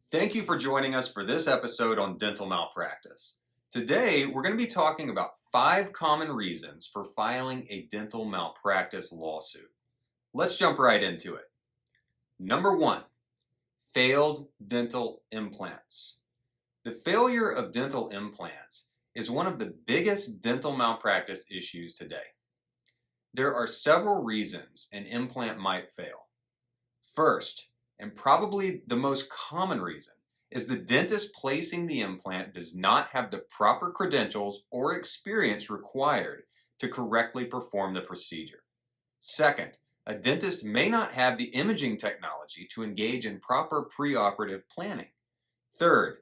Thank you for joining us for this episode on dental malpractice. Today, we're going to be talking about 5 common reasons for filing a dental malpractice lawsuit. Let's jump right into it. Number 1, failed dental implants. The failure of dental implants is one of the biggest dental malpractice issues today. There are several reasons an implant might fail. First, and probably the most common reason, is the dentist placing the implant does not have the proper credentials or experience required to correctly perform the procedure. Second, a dentist may not have the imaging technology to engage in proper preoperative planning. Third,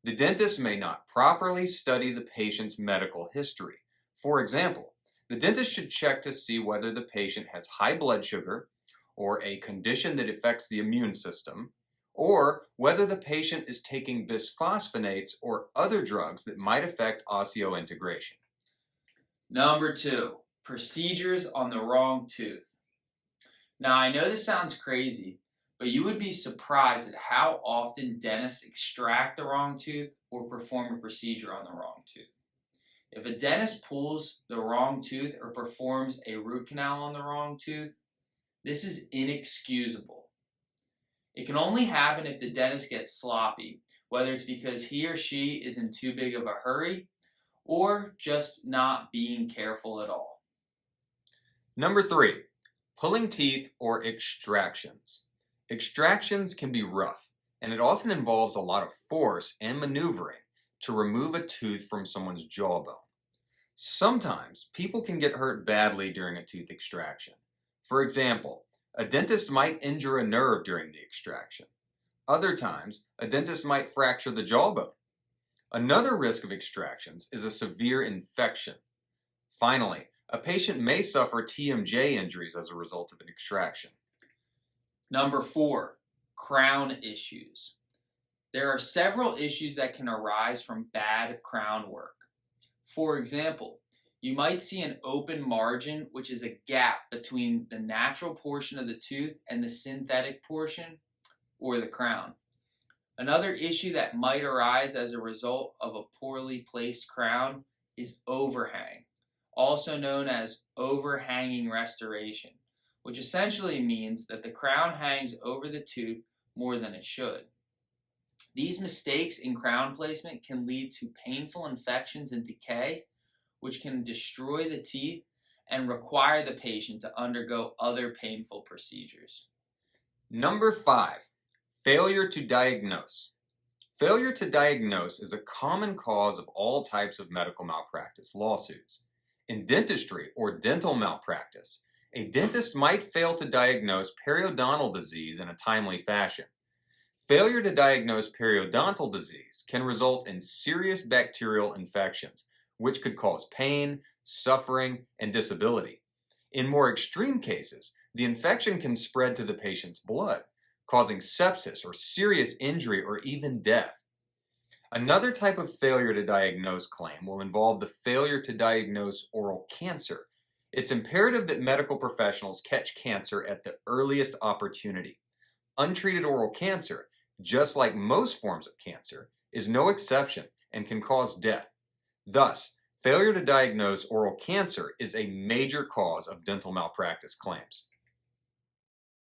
the dentist may not properly study the patient's medical history. For example, the dentist should check to see whether the patient has high blood sugar, or a condition that affects the immune system, or whether the patient is taking bisphosphonates or other drugs that might affect osseointegration. Number 2, procedures on the wrong tooth. Now, I know this sounds crazy, but you would be surprised at how often dentists extract the wrong tooth or perform a procedure on the wrong tooth. If a dentist pulls the wrong tooth or performs a root canal on the wrong tooth, this is inexcusable. It can only happen if the dentist gets sloppy, whether it's because he or she is in too big of a hurry or just not being careful at all. Number 3, pulling teeth or extractions. Extractions can be rough, and it often involves a lot of force and maneuvering to remove a tooth from someone's jawbone. Sometimes people can get hurt badly during a tooth extraction. For example, a dentist might injure a nerve during the extraction. Other times, a dentist might fracture the jawbone. Another risk of extractions is a severe infection. Finally, a patient may suffer TMJ injuries as a result of an extraction. Number 4, crown issues. There are several issues that can arise from bad crown work. For example, you might see an open margin, which is a gap between the natural portion of the tooth and the synthetic portion, or the crown. Another issue that might arise as a result of a poorly placed crown is overhang, also known as overhanging restoration, which essentially means that the crown hangs over the tooth more than it should. These mistakes in crown placement can lead to painful infections and decay, which can destroy the teeth and require the patient to undergo other painful procedures. Number 5, failure to diagnose. Failure to diagnose is a common cause of all types of medical malpractice lawsuits. In dentistry or dental malpractice, a dentist might fail to diagnose periodontal disease in a timely fashion. Failure to diagnose periodontal disease can result in serious bacterial infections, which could cause pain, suffering, and disability. In more extreme cases, the infection can spread to the patient's blood, causing sepsis or serious injury or even death. Another type of failure to diagnose claim will involve the failure to diagnose oral cancer. It's imperative that medical professionals catch cancer at the earliest opportunity. Untreated oral cancer, just like most forms of cancer, is no exception and can cause death. Thus, failure to diagnose oral cancer is a major cause of dental malpractice claims.